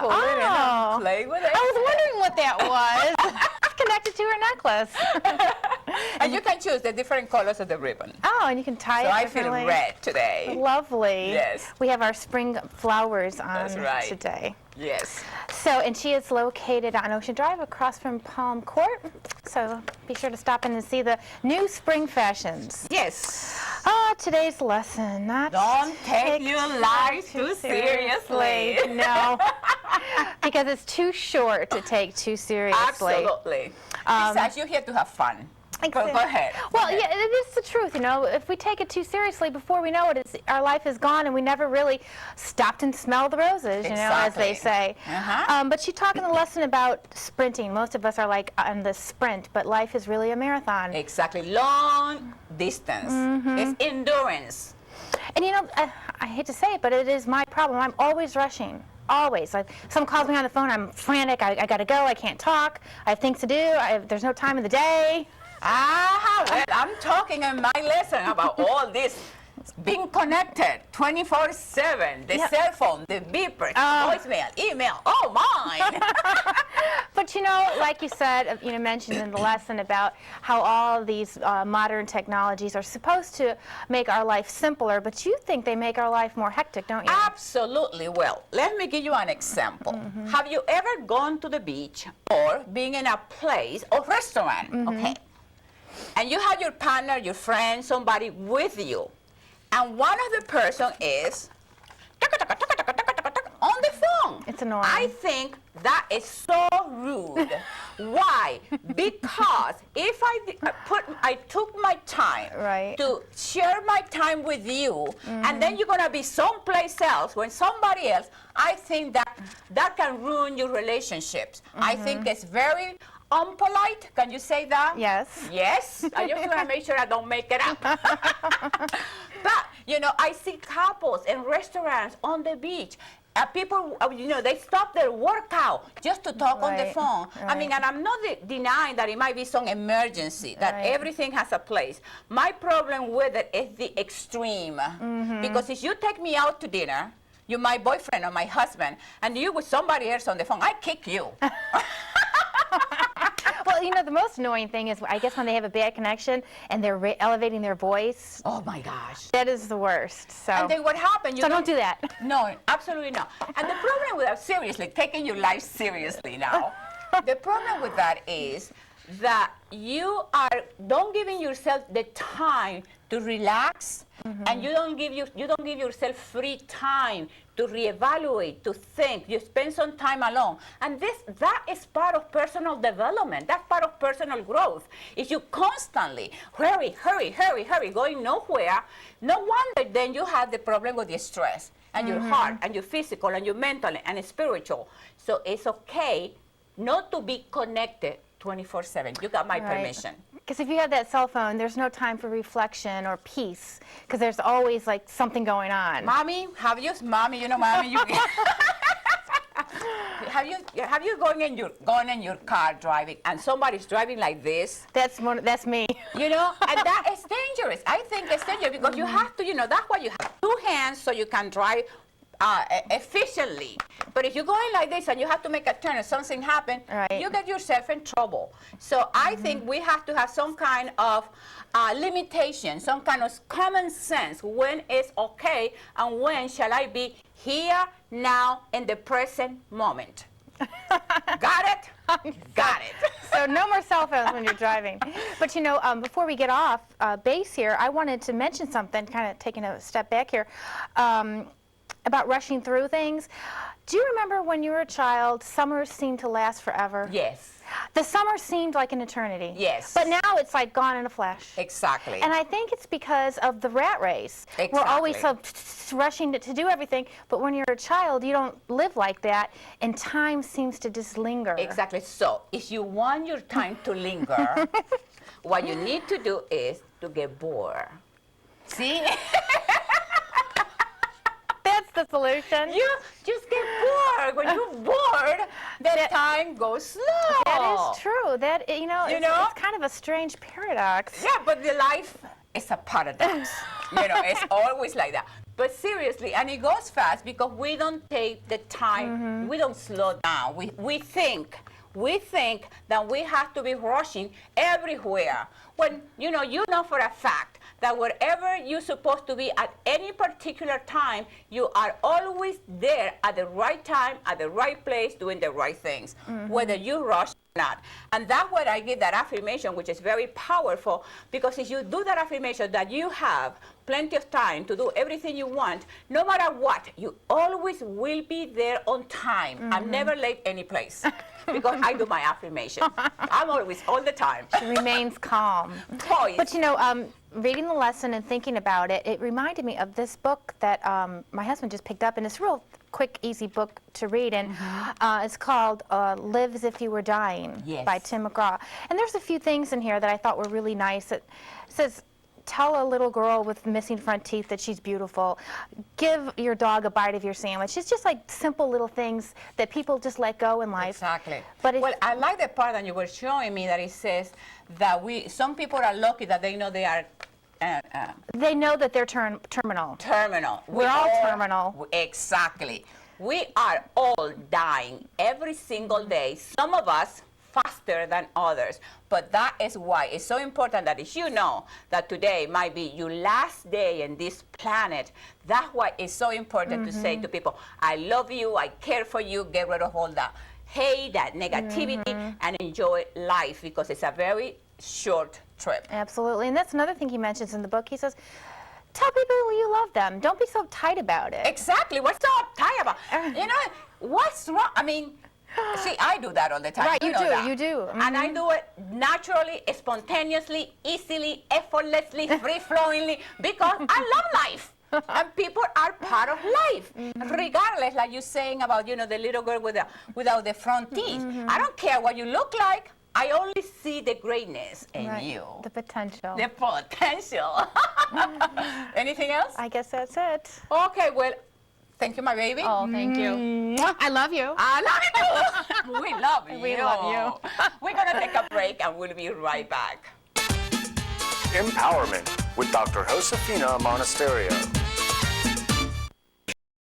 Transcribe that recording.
pull it in and play with it. I was wondering what that was. It's connected to her necklace. And you can choose the different colors of the ribbon. Oh, and you can tie So it I feel differently. red today. Lovely. Yes. We have our spring flowers on That's right. today. Yes. So, and she is located on Ocean Drive across from Palm Court. So be sure to stop in and see the new spring fashions. Yes. Today's lesson, not Don't take your life too seriously. No, because it's too short to take too seriously. Absolutely. Besides, you're here to have fun. Go ahead. Well, yeah, it is the truth, you know. If we take it too seriously, before we know it, our life is gone, and we never really stopped and smelled the roses, you know, as they say. But she talked in the lesson about sprinting. Most of us are like on the sprint, but life is really a marathon. Exactly. Long distance. It's endurance. And you know, I hate to say it, but it is my problem. I'm always rushing. Always. Like, someone calls me on the phone, I'm frantic, I gotta go, I can't talk, I have things to do, there's no time in the day. Well, I'm talking in my lesson about all this being connected 24/7, the cell phone, the beeper, voicemail, email, oh mine. But you know, like you said, you know, mentioned in the lesson about how all these modern technologies are supposed to make our life simpler, but you think they make our life more hectic, don't you? Absolutely. Well, let me give you an example. Have you ever gone to the beach or been in a place or restaurant, okay, and you have your partner, your friend, somebody with you, and one of the person is on the phone. It's annoying. I think that is so rude. Why? Because if I took my time to share my time with you, and then you're gonna be someplace else when somebody else, I think that can ruin your relationships. I think it's very unpolite. Can you say that? Yes. Yes. I just want to make sure I don't make it up. But, you know, I see couples in restaurants on the beach. People, you know, they stop their workout just to talk on the phone. I mean, and I'm not denying that it might be some emergency, that everything has a place. My problem with it is the extreme. Because if you take me out to dinner, you're my boyfriend or my husband, and you with somebody else on the phone, I kick you. Well, you know, the most annoying thing is, I guess, when they have a bad connection and they're elevating their voice. Oh my gosh. That is the worst. So, and then what happened? So don't do that. No, absolutely not. And the problem with that, seriously, taking your life seriously now, the problem with that is that you don't giving yourself the time to relax, and you don't give yourself free time to reevaluate, to think. You spend some time alone, and that is part of personal development. That's part of personal growth. If you constantly hurry, going nowhere, no wonder then you have the problem with your stress and your heart and your physical and your mental and spiritual. So it's okay not to be connected 24/7. You got my permission. Because if you have that cell phone, there's no time for reflection or peace, because there's always like something going on. Mommy, you know, mommy, you have you gone in your car driving and somebody's driving like this? That's me. You know, and that is dangerous. I think it's dangerous because you have to, you know, that's why you have two hands so you can drive efficiently. But if you're going like this and you have to make a turn and something happens, you get yourself in trouble. So I think we have to have some kind of limitation, some kind of common sense when it's okay and when shall I be here, now, in the present moment. Got it? Got it. So no more cell phones when you're driving. But you know, before we get off base here, I wanted to mention something, kind of taking a step back here, about rushing through things. Do you remember when you were a child, summers seemed to last forever? Yes. The summer seemed like an eternity. Yes. But now it's like gone in a flash. Exactly. And I think it's because of the rat race. Exactly. We're always so rushing to do everything, but when you're a child, you don't live like that, and time seems to just linger. Exactly. So if you want your time to linger, what you need to do is to get bored. See? That's the solution. You just get bored. When you're bored, the time goes slow. That is true. That, you know, it's kind of a strange paradox. Yeah, but the life is a paradox. You know, it's always like that. But seriously, and it goes fast because we don't take the time, we don't slow down. We think that we have to be rushing everywhere. When you know for a fact that wherever you're supposed to be at any particular time, you are always there at the right time, at the right place, doing the right things, whether you rush or not. And that's what I give that affirmation, which is very powerful, because if you do that affirmation that you have plenty of time to do everything you want, no matter what, you always will be there on time. I'm never late any place because I do my affirmation. I'm always all the time. She remains calm. Poised. But reading the lesson and thinking about it, it reminded me of this book that my husband just picked up, and it's a real quick, easy book to read, and it's called Live as If You Were Dying by Tim McGraw. And there's a few things in here that I thought were really nice. It says, tell a little girl with missing front teeth that she's beautiful. Give your dog a bite of your sandwich. It's just like simple little things that people just let go in life. Exactly. But I like the part that you were showing me that it says that some people are lucky that they know they are they know that they're terminal. Terminal. We're all terminal. Exactly. We are all dying every single day. Some of us faster than others. But that is why it's so important that if you know that today might be your last day in this planet, that's why it's so important to say to people, I love you, I care for you, get rid of all that hate, that negativity, and enjoy life, because it's a very short trip. Absolutely. And that's another thing he mentions in the book. He says, tell people you love them. Don't be so uptight about it. Exactly. What's so uptight about? What's wrong? I mean, see, I do that all the time. Right, you do. You do. And I do it naturally, spontaneously, easily, effortlessly, free-flowingly, because I love life. And people are part of life, regardless, like you're saying about, the little girl without the front teeth. I don't care what you look like. I only see the greatness in you. The potential. The potential. Anything else? I guess that's it. Okay, well, thank you, my baby. Oh, thank you. I love you. I love you too. We love you. We love you. We're going to take a break and we'll be right back. Empowerment with Dr. Josefina Monasterio.